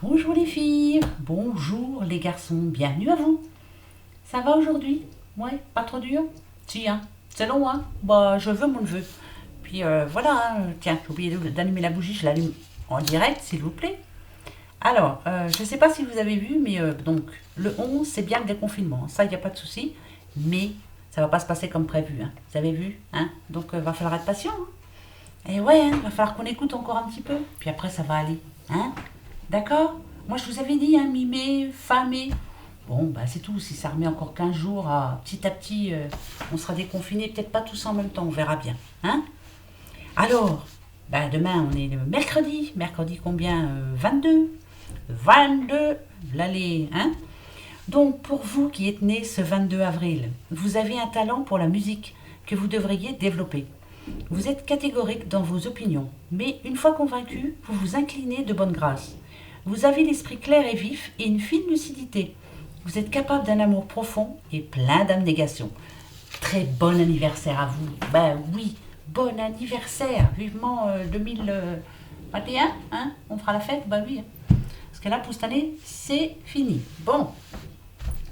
Bonjour les filles, bonjour les garçons, bienvenue à vous. Ça va aujourd'hui? Ouais, pas trop dur? Si, hein, c'est long, hein? Bah, je veux mon neveu. Puis voilà, hein, tiens, j'ai oublié d'allumer la bougie, je l'allume en direct, s'il vous plaît. Alors, je ne sais pas si vous avez vu, mais donc, le 11, c'est bien le déconfinement, ça, il n'y a pas de souci, mais ça va pas se passer comme prévu, hein. Vous avez vu, hein? Donc, va falloir être patient, hein. Et ouais, hein, va falloir qu'on écoute encore un petit peu, puis après, ça va aller, hein? D'accord? Moi, je vous avais dit, hein, mi-mai, fin mai. Bon, bah c'est tout. Si ça remet encore 15 jours, petit à petit, on sera déconfinés. Peut-être pas tous en même temps, on verra bien. Hein? Alors, bah demain, on est le mercredi. Mercredi combien? 22. 22, l'allée, hein? Donc, pour vous qui êtes nés ce 22 avril, vous avez un talent pour la musique que vous devriez développer. Vous êtes catégorique dans vos opinions, mais une fois convaincu, vous vous inclinez de bonne grâce. Vous avez l'esprit clair et vif et une fine lucidité. Vous êtes capable d'un amour profond et plein d'abnégation. Très bon anniversaire à vous. Ben oui, bon anniversaire. Vivement 2021, hein? On fera la fête? Ben oui. Parce que là, pour cette année, c'est fini. Bon,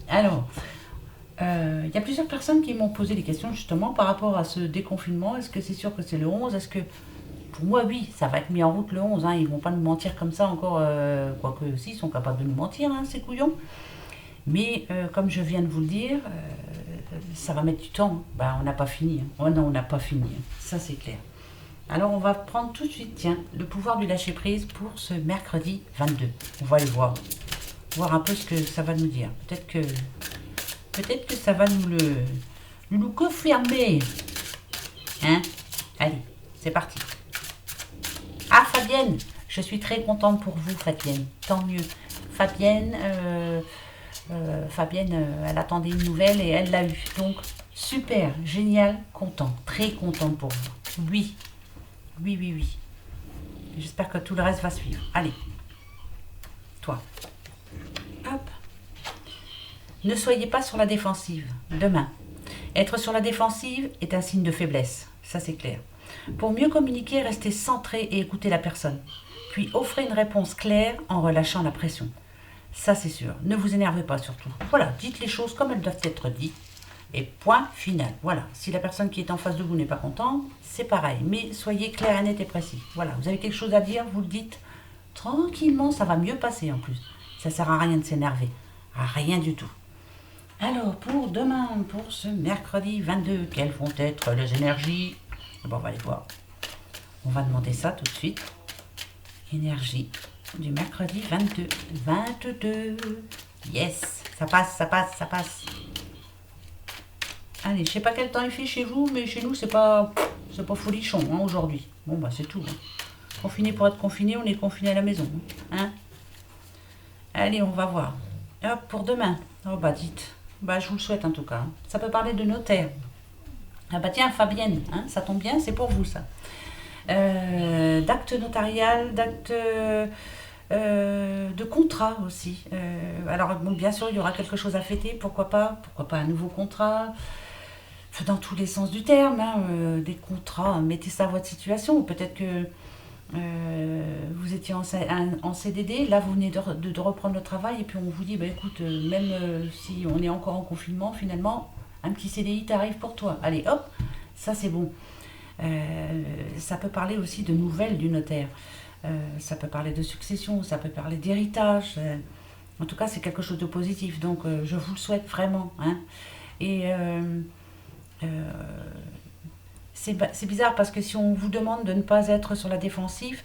alors, il y a plusieurs personnes qui m'ont posé des questions justement par rapport à ce déconfinement. Est-ce que c'est sûr que c'est le 11? Est-ce que pour moi, oui, ça va être mis en route le 11. Hein. Ils vont pas nous mentir comme ça encore. Quoique, si, ils sont capables de nous mentir, hein, ces couillons. Mais comme je viens de vous le dire, ça va mettre du temps. Bah, on n'a pas fini. Hein. Oh non, on n'a pas fini. Hein. Ça, c'est clair. Alors, on va prendre tout de suite, tiens, le pouvoir du lâcher-prise pour ce mercredi 22. On va aller voir. Voir un peu ce que ça va nous dire. Peut-être que ça va nous confirmer. Hein? Allez, c'est parti. Ah, Fabienne, je suis très contente pour vous, Fabienne. Tant mieux. Fabienne, elle attendait une nouvelle et elle l'a eue. Donc, super, génial, content, très contente pour vous. Oui, oui, oui, oui. J'espère que tout le reste va suivre. Allez, toi. Hop. Ne soyez pas sur la défensive. Demain. Être sur la défensive est un signe de faiblesse. Ça, c'est clair. Pour mieux communiquer, restez centré et écoutez la personne. Puis offrez une réponse claire en relâchant la pression. Ça, c'est sûr. Ne vous énervez pas surtout. Voilà, dites les choses comme elles doivent être dites. Et point final. Voilà. Si la personne qui est en face de vous n'est pas contente, c'est pareil. Mais soyez clair, net et précis. Voilà. Vous avez quelque chose à dire, vous le dites tranquillement, ça va mieux passer en plus. Ça sert à rien de s'énerver. À rien du tout. Alors, pour demain, pour ce mercredi 22, quelles vont être les énergies? Bon, on va aller voir. On va demander ça tout de suite. Énergie du mercredi 22. 22. Yes, ça passe, ça passe, ça passe. Allez, je sais pas quel temps il fait chez vous, mais chez nous, c'est pas folichon hein, aujourd'hui. Bon, bah c'est tout. Hein. Confiné pour être confiné, on est confiné à la maison. Hein. Allez, on va voir. Hop, pour demain. Oh, bah dites. Bah, je vous le souhaite en tout cas. Hein. Ça peut parler de notaire. Ah bah tiens, Fabienne, hein, ça tombe bien, c'est pour vous ça. D'acte notarial, d'acte de contrat aussi. Alors bon, bien sûr, il y aura quelque chose à fêter, pourquoi pas un nouveau contrat, dans tous les sens du terme, hein, des contrats, mettez ça à votre situation, peut-être que vous étiez en CDD, là vous venez de reprendre le travail et puis on vous dit, bah écoute, même si on est encore en confinement, finalement, un petit CDI t'arrive pour toi. Allez, hop, ça c'est bon. Ça peut parler aussi de nouvelles du notaire. Ça peut parler de succession, ça peut parler d'héritage. En tout cas, c'est quelque chose de positif. Donc, je vous le souhaite vraiment. Hein. Et c'est bizarre parce que si on vous demande de ne pas être sur la défensive,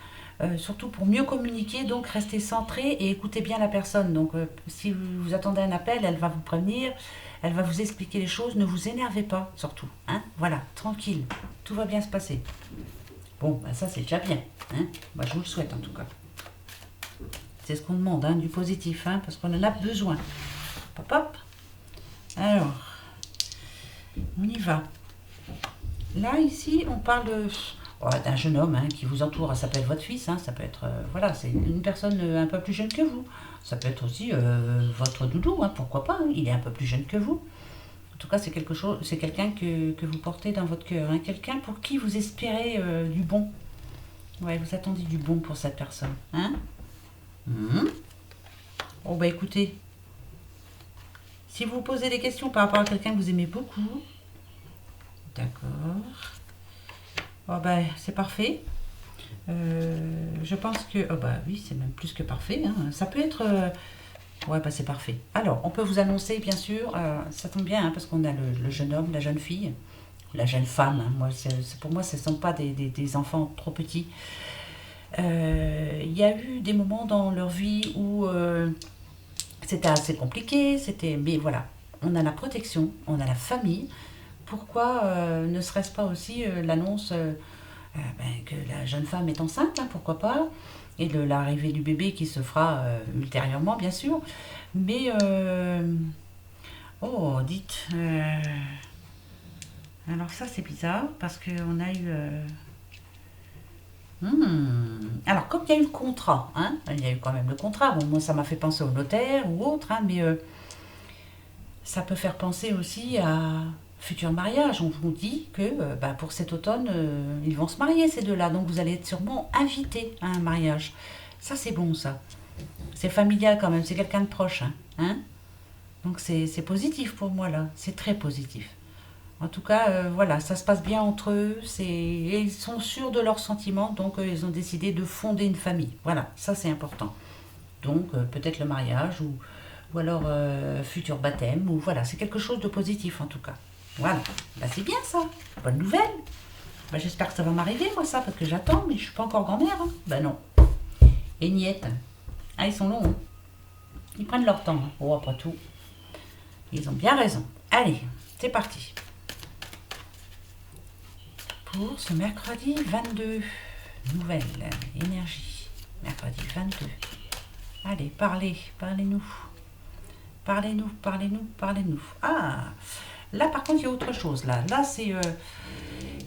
surtout pour mieux communiquer, donc restez centré et écoutez bien la personne. Donc, si vous attendez un appel, elle va vous prévenir, elle va vous expliquer les choses. Ne vous énervez pas, surtout. Hein. Voilà, tranquille, tout va bien se passer. Bon, bah ça c'est déjà bien. Hein. Bah, je vous le souhaite en tout cas. C'est ce qu'on demande, hein, du positif, hein, parce qu'on en a besoin. Hop, hop. Alors, on y va. Là, ici, on parle d'un jeune homme hein, qui vous entoure. Ça peut être votre fils, hein, ça peut être... voilà, c'est une personne un peu plus jeune que vous. Ça peut être aussi votre doudou, hein, pourquoi pas. Hein, il est un peu plus jeune que vous. En tout cas, c'est quelqu'un que vous portez dans votre cœur. Hein, quelqu'un pour qui vous espérez du bon. Ouais, vous attendez du bon pour cette personne. Hein. Oh bah écoutez, si vous vous posez des questions par rapport à quelqu'un que vous aimez beaucoup, d'accord. Oh bah c'est parfait. Je pense que... Oh bah oui, c'est même plus que parfait, hein. Ça peut être... Ouais, bah c'est parfait. Alors, on peut vous annoncer, bien sûr, ça tombe bien, hein, parce qu'on a le jeune homme, la jeune fille, la jeune femme. Hein. Moi, pour moi, ce ne sont pas des enfants trop petits. Il y a eu des moments dans leur vie où c'était assez compliqué, mais voilà, on a la protection, on a la famille. Pourquoi ne serait-ce pas aussi l'annonce que la jeune femme est enceinte, hein, pourquoi pas, et de l'arrivée du bébé qui se fera ultérieurement, bien sûr. Mais, oh, dites, alors ça c'est bizarre, parce qu'on a eu... Alors, comme il y a eu le contrat, hein, il y a eu quand même le contrat, bon, moi ça m'a fait penser au notaire ou autre, hein, mais ça peut faire penser aussi à futur mariage. On vous dit que bah, pour cet automne, ils vont se marier ces deux-là, donc vous allez être sûrement invité à un mariage. Ça c'est bon ça. C'est familial quand même, c'est quelqu'un de proche. Hein. Donc c'est positif pour moi là, c'est très positif. En tout cas, voilà, ça se passe bien entre eux, et ils sont sûrs de leurs sentiments, donc ils ont décidé de fonder une famille. Voilà, ça c'est important. Donc peut-être le mariage ou alors futur baptême, ou voilà, c'est quelque chose de positif en tout cas. Voilà, bah, c'est bien ça, bonne nouvelle. Bah, j'espère que ça va m'arriver moi ça, parce que j'attends, mais je suis pas encore grand-mère. Hein. Bah non. Et niette. Ah, ils sont longs. Hein. Ils prennent leur temps. Hein. Oh, après tout. Ils ont bien raison. Allez, c'est parti. Pour ce mercredi 22. Nouvelle énergie. Mercredi 22. Allez, parlez-nous. Parlez-nous. Ah, là par contre il y a autre chose. Là c'est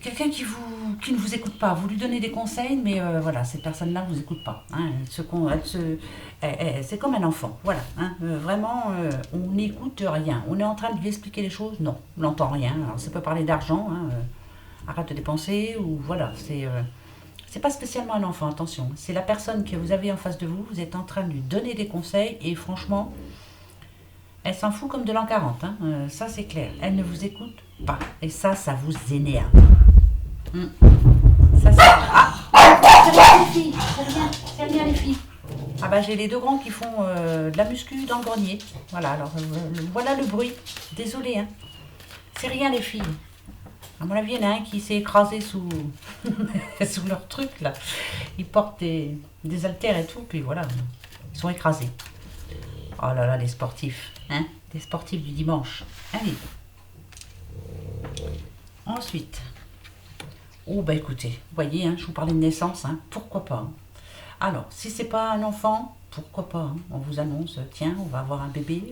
quelqu'un qui ne vous écoute pas. Vous lui donnez des conseils, mais voilà, cette personne-là ne vous écoute pas. Hein. C'est comme un enfant. Voilà. Hein. Vraiment, on n'écoute rien. On est en train de lui expliquer les choses. Non, on n'entend rien. Alors ça peut parler d'argent. Hein, arrête de dépenser. Ou voilà, c'est pas spécialement un enfant, attention. C'est la personne que vous avez en face de vous. Vous êtes en train de lui donner des conseils. Et franchement, elle s'en fout comme de l'an 40. Hein. Ça, c'est clair. Elle ne vous écoute pas. Et ça vous énerve. Ça, c'est... Ah, c'est rien les filles. C'est rien les filles. Ah bah j'ai les deux grands qui font de la muscu dans le grenier. Voilà, alors voilà le bruit. Désolée, hein. C'est rien les filles. À mon avis, il y en a un qui s'est écrasé sous, sous leur truc là. Ils portent des haltères et tout, puis voilà, ils sont écrasés. Oh là là, les sportifs, hein, les sportifs du dimanche. Allez. Ensuite, oh bah écoutez, vous voyez, hein, je vous parlais de naissance, hein, pourquoi pas. Hein. Alors, si c'est pas un enfant, pourquoi pas. Hein, on vous annonce, tiens, on va avoir un bébé.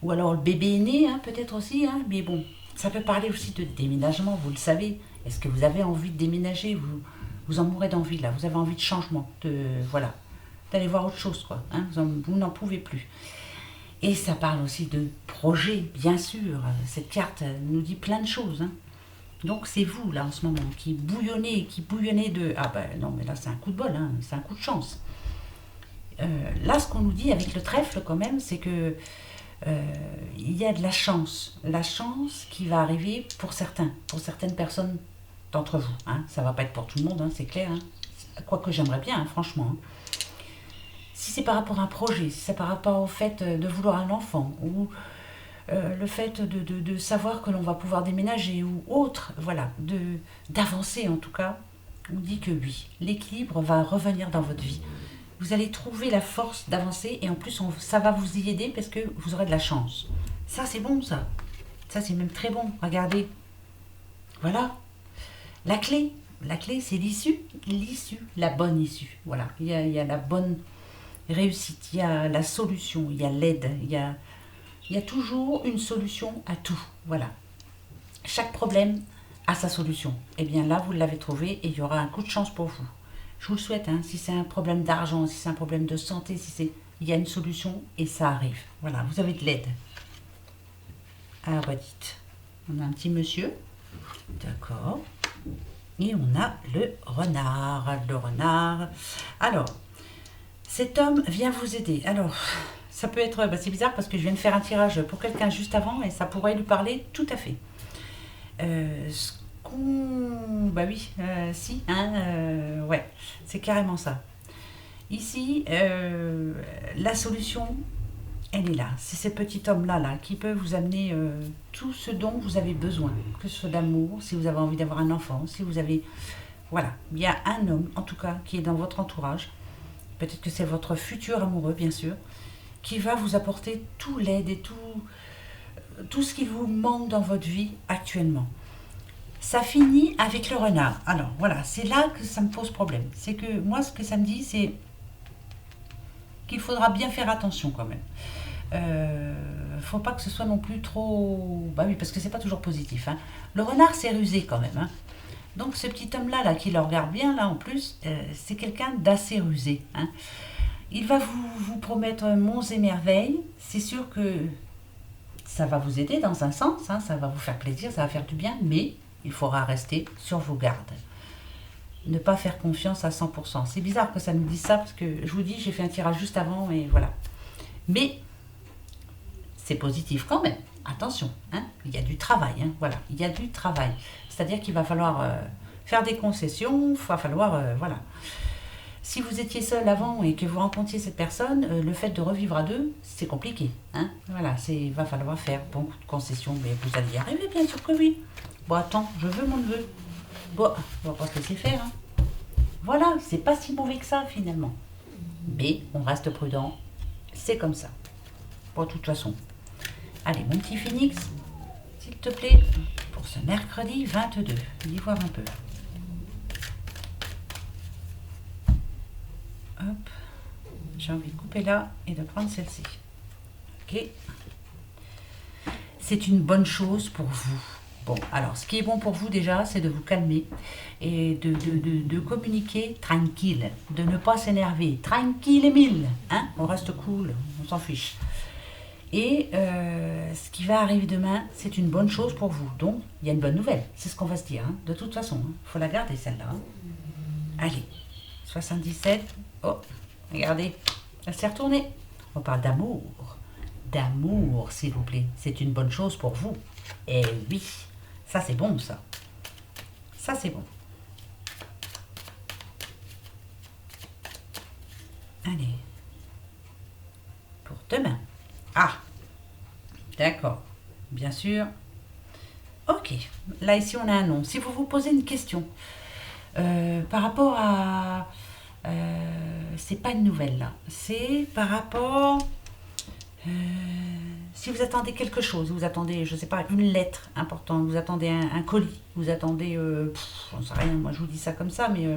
Ou alors le bébé est né, hein, peut-être aussi, hein, mais bon, ça peut parler aussi de déménagement, vous le savez. Est-ce que vous avez envie de déménager, vous en mourrez d'envie là, vous avez envie de changement, voilà, d'aller voir autre chose, quoi. Hein, vous n'en pouvez plus. Et ça parle aussi de projet, bien sûr. Cette carte nous dit plein de choses. Hein. Donc c'est vous, là, en ce moment, qui bouillonnez de... Ah ben non, mais là, c'est un coup de bol, hein, c'est un coup de chance. Là, ce qu'on nous dit avec le trèfle, quand même, c'est que il y a de la chance. La chance qui va arriver pour certaines personnes d'entre vous. Hein. Ça va pas être pour tout le monde, hein, c'est clair. Hein. Quoique j'aimerais bien, hein, franchement. Hein. Si c'est par rapport à un projet, si c'est par rapport au fait de vouloir un enfant, ou le fait de savoir que l'on va pouvoir déménager, ou autre, voilà, d'avancer en tout cas, on dit que oui, l'équilibre va revenir dans votre vie. Vous allez trouver la force d'avancer, et en plus ça va vous y aider parce que vous aurez de la chance. Ça c'est bon ça. Ça c'est même très bon, regardez. Voilà. La clé c'est l'issue, la bonne issue. Voilà, il y a la bonne réussite, il y a la solution, il y a l'aide, il y a toujours une solution à tout. Voilà. Chaque problème a sa solution. Et bien là, vous l'avez trouvé et il y aura un coup de chance pour vous. Je vous le souhaite, hein, si c'est un problème d'argent, si c'est un problème de santé, il y a une solution et ça arrive. Voilà, vous avez de l'aide. Alors, dites, on a un petit monsieur. D'accord. Et on a le renard. Alors, Cet homme vient vous aider. Alors, ça peut être... c'est bizarre parce que je viens de faire un tirage pour quelqu'un juste avant et ça pourrait lui parler tout à fait. Ce qu'on... Bah oui, si, hein, ouais, c'est carrément ça. Ici, la solution, elle est là. C'est ce petit homme-là là, qui peut vous amener tout ce dont vous avez besoin. Que ce soit d'amour, si vous avez envie d'avoir un enfant, si vous avez... Voilà, il y a un homme, en tout cas, qui est dans votre entourage. Peut-être que c'est votre futur amoureux, bien sûr, qui va vous apporter tout l'aide et tout ce qui vous manque dans votre vie actuellement. Ça finit avec le renard. Alors, voilà, c'est là que ça me pose problème. C'est que moi, ce que ça me dit, c'est qu'il faudra bien faire attention quand même. Faut pas que ce soit non plus trop... Bah oui, parce que c'est pas toujours positif. Hein. Le renard, c'est rusé quand même. Hein. Donc ce petit homme-là, là, qui le regarde bien, là, en plus, c'est quelqu'un d'assez rusé. Hein. Il va vous promettre monts et merveilles. C'est sûr que ça va vous aider dans un sens, hein, ça va vous faire plaisir, ça va faire du bien, mais il faudra rester sur vos gardes. Ne pas faire confiance à 100%. C'est bizarre que ça nous dise ça, parce que je vous dis, j'ai fait un tirage juste avant, et voilà. Mais c'est positif quand même. Attention, hein, il y a du travail, hein, voilà, il y a du travail. C'est-à-dire qu'il va falloir faire des concessions, il va falloir, voilà. Si vous étiez seul avant et que vous rencontriez cette personne, le fait de revivre à deux, c'est compliqué. Hein, voilà, il va falloir faire beaucoup de concessions, mais vous allez y arriver, bien sûr que oui. Bon, attends, je veux mon neveu. Bon, on va pas se laisser faire. Hein. Voilà, c'est pas si mauvais que ça finalement. Mais on reste prudent, c'est comme ça. Bon, de toute façon. Allez, mon petit Phoenix, s'il te plaît, pour ce mercredi 22, dis voir un peu. Hop, j'ai envie de couper là et de prendre celle-ci. Ok. C'est une bonne chose pour vous. Bon, alors, ce qui est bon pour vous déjà, c'est de vous calmer et de communiquer tranquille, de ne pas s'énerver. Tranquille, Émile, hein, on reste cool, on s'en fiche. Et ce qui va arriver demain, c'est une bonne chose pour vous. Donc, il y a une bonne nouvelle. C'est ce qu'on va se dire. Hein. De toute façon, il faut la garder celle-là. Hein. Allez, 77. Oh, regardez, elle s'est retournée. On parle d'amour. D'amour, s'il vous plaît. C'est une bonne chose pour vous. Eh oui, ça c'est bon, ça. Ça c'est bon. Allez, pour demain. Ah, d'accord, bien sûr. Ok, là ici on a un nom. Si vous vous posez une question par rapport à... c'est pas une nouvelle là, c'est par rapport... si vous attendez quelque chose, vous attendez, je sais pas, une lettre importante, vous attendez un colis, vous attendez... j'en sais rien, moi je vous dis ça comme ça, mais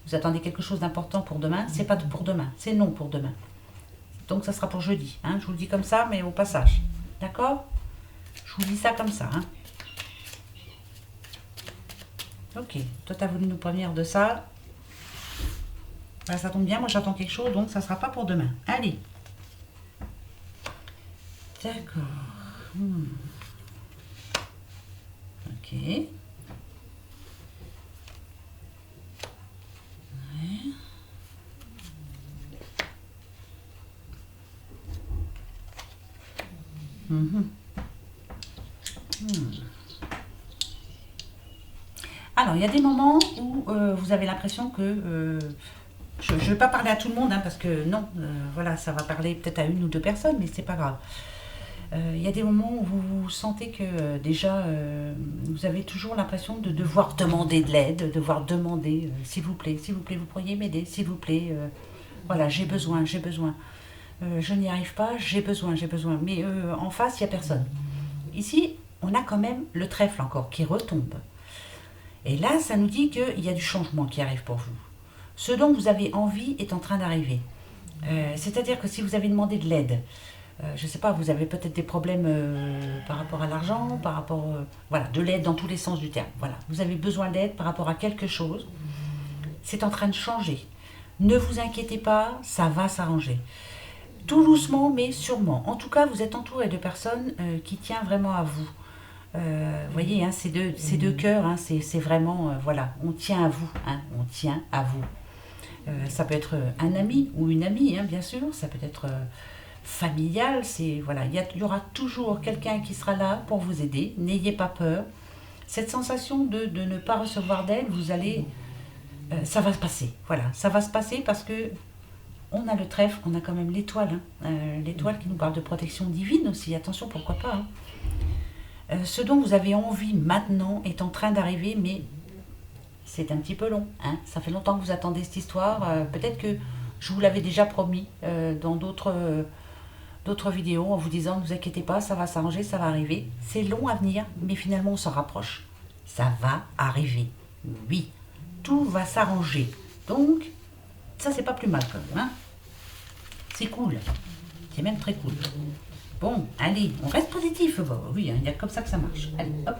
vous attendez quelque chose d'important pour demain, c'est pas pour demain, c'est non pour demain. Donc ça sera pour jeudi, hein, je vous le dis comme ça, mais au passage. D'accord? Je vous dis ça comme ça. Hein. Ok, toi tu as voulu nous prévenir de ça. Ben, ça tombe bien, moi j'attends quelque chose, donc ça sera pas pour demain. Allez. D'accord. Ok. Ouais. Alors, il y a des moments où vous avez l'impression que... je ne vais pas parler à tout le monde, hein, parce que non, voilà, ça va parler peut-être à une ou deux personnes, mais c'est pas grave. Il y a des moments où vous sentez que déjà, vous avez toujours l'impression de devoir demander de l'aide, de devoir demander, s'il vous plaît, vous pourriez m'aider, s'il vous plaît, voilà, j'ai besoin, je n'y arrive pas, j'ai besoin, mais en face, il n'y a personne. Ici, on a quand même le trèfle encore qui retombe. Et là, ça nous dit qu'il y a du changement qui arrive pour vous. Ce dont vous avez envie est en train d'arriver. C'est-à-dire que si vous avez demandé de l'aide, je ne sais pas, vous avez peut-être des problèmes par rapport à l'argent, par rapport... voilà, de l'aide dans tous les sens du terme. Voilà, vous avez besoin d'aide par rapport à quelque chose. C'est en train de changer. Ne vous inquiétez pas, ça va s'arranger. Tout doucement, mais sûrement. En tout cas, vous êtes entouré de personnes qui tiennent vraiment à vous. Vous voyez, hein, ces deux cœurs, hein, c'est vraiment, voilà, on tient à vous, hein, on tient à vous. Ça peut être un ami ou une amie, hein, bien sûr. Ça peut être familial. Voilà, il y aura toujours quelqu'un qui sera là pour vous aider. N'ayez pas peur. Cette sensation de ne pas recevoir d'aide, ça va se passer. Voilà, ça va se passer parce que on a le trèfle, on a quand même l'étoile. Hein. L'étoile qui nous parle de protection divine aussi. Attention, pourquoi pas. Hein. Ce dont vous avez envie maintenant est en train d'arriver, mais c'est un petit peu long. Hein. Ça fait longtemps que vous attendez cette histoire. Peut-être que je vous l'avais déjà promis dans d'autres vidéos en vous disant ne vous inquiétez pas, ça va s'arranger, ça va arriver. C'est long à venir, mais finalement on s'en rapproche. Ça va arriver. Oui, tout va s'arranger. Donc, ça c'est pas plus mal quand même. Hein. C'est cool. C'est même très cool. Bon, allez, on reste positif. Bon, oui, il y a comme ça que ça marche. Allez, hop.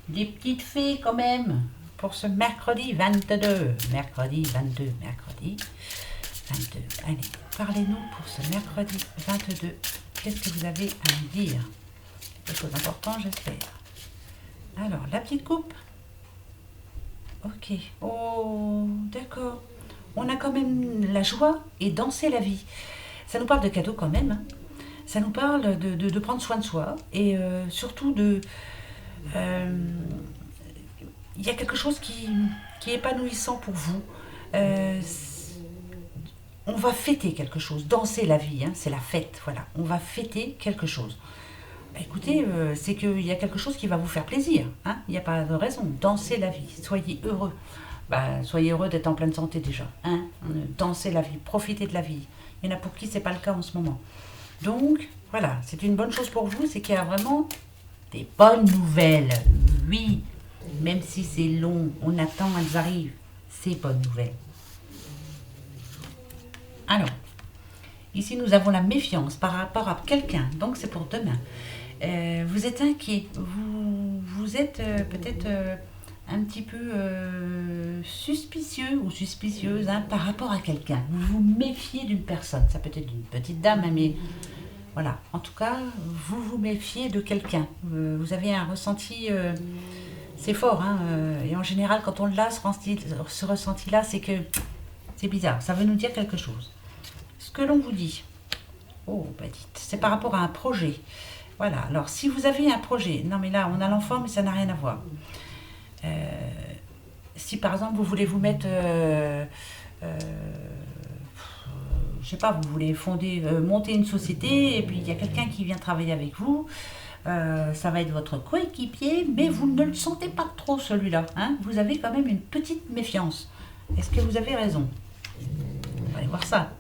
Des petites fées quand même pour ce mercredi 22. Mercredi 22. Allez, parlez-nous pour ce mercredi 22. Qu'est-ce que vous avez à me dire? Des choses importantes, j'espère. Alors, la petite coupe. Ok. Oh, d'accord. On a quand même la joie et danser la vie. Ça nous parle de cadeaux quand même. Hein. Ça nous parle de prendre soin de soi et surtout il y a quelque chose qui est épanouissant pour vous. On va fêter quelque chose, danser la vie, hein, c'est la fête, voilà. On va fêter quelque chose. Bah, écoutez, c'est qu'il y a quelque chose qui va vous faire plaisir. Hein. Il n'y a pas de raison. Dansez la vie, soyez heureux. Bah, soyez heureux d'être en pleine santé déjà. Hein. Dansez la vie, profitez de la vie. Il y en a pour qui c'est pas le cas en ce moment. Donc, voilà, c'est une bonne chose pour vous, c'est qu'il y a vraiment des bonnes nouvelles. Oui, même si c'est long, on attend, elles arrivent. Ces bonnes nouvelles. Alors, ici nous avons la méfiance par rapport à quelqu'un, donc c'est pour demain. Vous êtes inquiet, vous êtes peut-être un petit peu suspicieux ou suspicieuse hein, par rapport à quelqu'un. Vous vous méfiez d'une personne, ça peut être une petite dame, mais voilà. En tout cas, vous vous méfiez de quelqu'un. Vous avez un ressenti, c'est fort, hein, et en général quand on l'a, ce ressenti-là, c'est que c'est bizarre, ça veut nous dire quelque chose. Ce que l'on vous dit, oh, bah dites, c'est par rapport à un projet. Voilà, alors si vous avez un projet, non mais là on a l'enfant mais ça n'a rien à voir. Si par exemple vous voulez vous mettre, je sais pas, vous voulez monter une société et puis il y a quelqu'un qui vient travailler avec vous, ça va être votre coéquipier, mais vous ne le sentez pas trop celui-là. Hein, vous avez quand même une petite méfiance. Est-ce que vous avez raison? On va aller voir ça.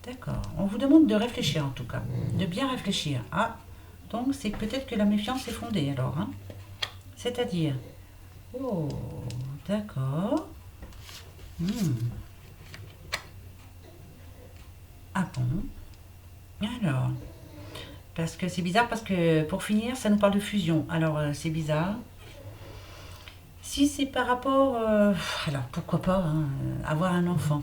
D'accord. On vous demande de réfléchir en tout cas, de bien réfléchir. Ah, donc c'est peut-être que la méfiance est fondée alors. Hein. C'est-à-dire, oh, d'accord. Ah bon? Alors, parce que c'est bizarre parce que pour finir, ça nous parle de fusion. Alors c'est bizarre. Si c'est par rapport, alors pourquoi pas hein, avoir un enfant.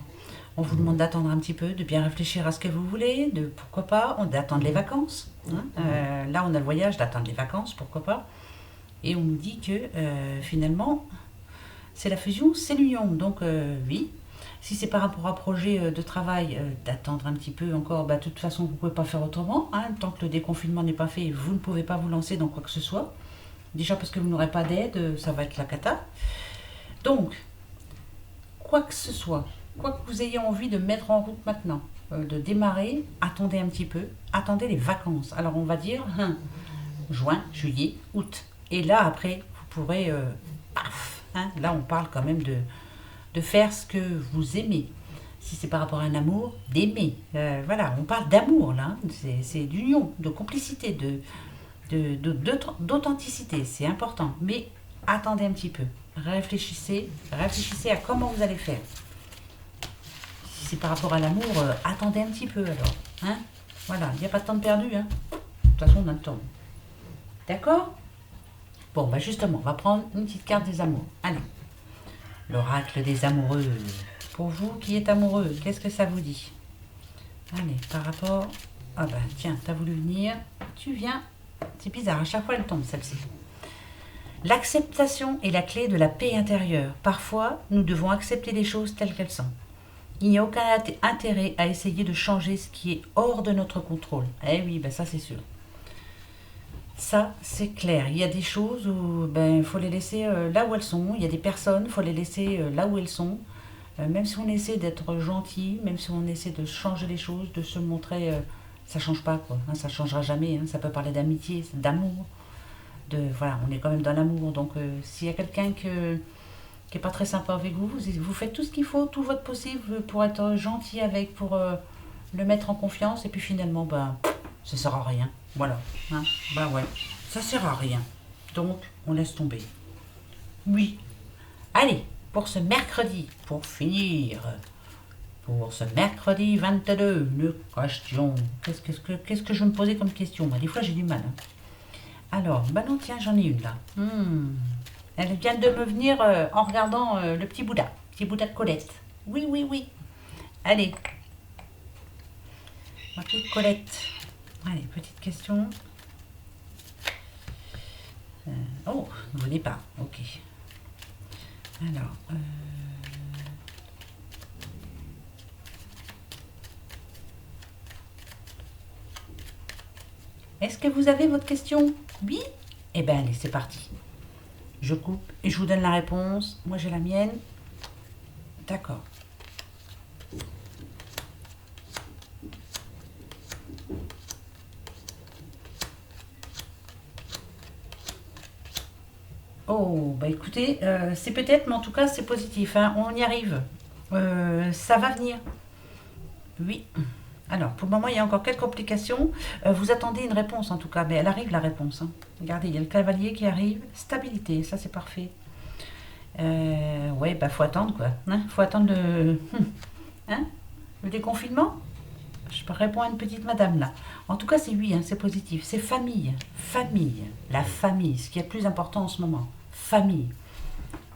On vous demande d'attendre un petit peu, de bien réfléchir à ce que vous voulez, pourquoi pas, d'attendre les vacances. Hein. Là, on a le voyage, d'attendre les vacances, pourquoi pas. Et on nous dit que finalement, c'est la fusion, c'est l'union. Donc oui, si c'est par rapport à un projet de travail, d'attendre un petit peu encore, bah, de toute façon, vous ne pouvez pas faire autrement. Hein. Tant que le déconfinement n'est pas fait, vous ne pouvez pas vous lancer dans quoi que ce soit. Déjà parce que vous n'aurez pas d'aide, ça va être la cata. Donc, quoi que ce soit, quoi que vous ayez envie de mettre en route maintenant, de démarrer, attendez un petit peu, attendez les vacances. Alors on va dire juin, juillet, août. Et là après, vous pourrez, paf, hein, là on parle quand même de faire ce que vous aimez. Si c'est par rapport à un amour, d'aimer. Voilà, on parle d'amour là, hein. C'est d'union, de complicité, d'authenticité, c'est important. Mais attendez un petit peu, réfléchissez à comment vous allez faire. Si c'est par rapport à l'amour, attendez un petit peu alors. Hein, voilà, il n'y a pas de temps de perdu. Hein. De toute façon, on a le temps. D'accord? Bon, bah justement, on va prendre une petite carte des amours. Allez, l'oracle des amoureux. Pour vous qui êtes amoureux, qu'est-ce que ça vous dit? Allez, par rapport... Ah bah tiens, t'as voulu venir, tu viens. C'est bizarre, à chaque fois elle tombe celle-ci. L'acceptation est la clé de la paix intérieure. Parfois, nous devons accepter les choses telles qu'elles sont. Il n'y a aucun intérêt à essayer de changer ce qui est hors de notre contrôle. Eh oui, ben ça c'est sûr. Ça, c'est clair. Il y a des choses où il faut les laisser là où elles sont. Il y a des personnes, il faut les laisser là où elles sont. Même si on essaie d'être gentil, même si on essaie de changer les choses, de se montrer, ça change pas quoi. Hein, ça changera jamais. Hein. Ça peut parler d'amitié, d'amour. Voilà, on est quand même dans l'amour. Donc s'il y a quelqu'un qui n'est pas très sympa avec vous, vous faites tout ce qu'il faut, tout votre possible pour être gentil avec, pour le mettre en confiance. Et puis finalement, ça sert à rien. Voilà. Hein. Ouais, ça sert à rien. Donc, on laisse tomber. Oui. Allez, pour ce mercredi, pour finir, pour ce mercredi 22, une question. Qu'est-ce que je vais me poser comme question? Des fois, j'ai du mal. Hein. Alors, non, tiens, j'en ai une là. Elle vient de me venir en regardant le petit Bouddha de Colette. Oui, oui, oui. Allez, ma petite Colette. Allez, petite question. Oh, nouveau départ, ok. Alors, est-ce que vous avez votre question? Oui? Eh bien, allez, c'est parti. Je coupe et je vous donne la réponse. Moi, j'ai la mienne. D'accord. Oh, écoutez, c'est peut-être, mais en tout cas, c'est positif. Hein, on y arrive. Ça va venir. Oui. Alors, pour le moment, il y a encore quelques complications. Vous attendez une réponse, en tout cas. Mais elle arrive, la réponse. Hein. Regardez, il y a le cavalier qui arrive. Stabilité, ça, c'est parfait. Ouais, faut attendre, quoi. Hein, faut attendre le déconfinement. Je réponds à une petite madame, là. En tout cas, c'est oui, hein, c'est positif. C'est famille. Famille. La famille, ce qui est le plus important en ce moment. Famille.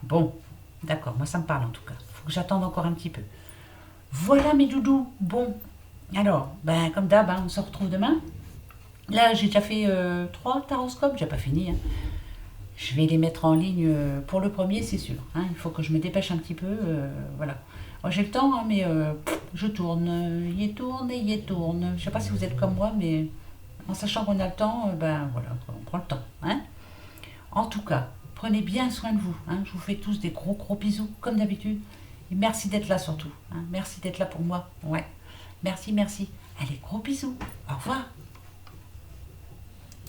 Bon, d'accord, moi, ça me parle, en tout cas. Faut que j'attende encore un petit peu. Voilà, mes doudous. Bon, alors, comme d'hab, on se retrouve demain. Là, j'ai déjà fait 3 taroscopes, j'ai pas fini. Hein. Je vais les mettre en ligne pour le premier, c'est sûr. Hein. Il faut que je me dépêche un petit peu. Voilà. J'ai le temps, hein, mais je tourne. Y tourne et y tourne. Je sais pas si vous êtes comme moi, mais en sachant qu'on a le temps, voilà, on prend le temps. Hein. En tout cas, prenez bien soin de vous. Hein. Je vous fais tous des gros gros bisous, comme d'habitude. Et merci d'être là surtout. Hein. Merci d'être là pour moi. Ouais. Merci, merci. Allez, gros bisous. Au revoir.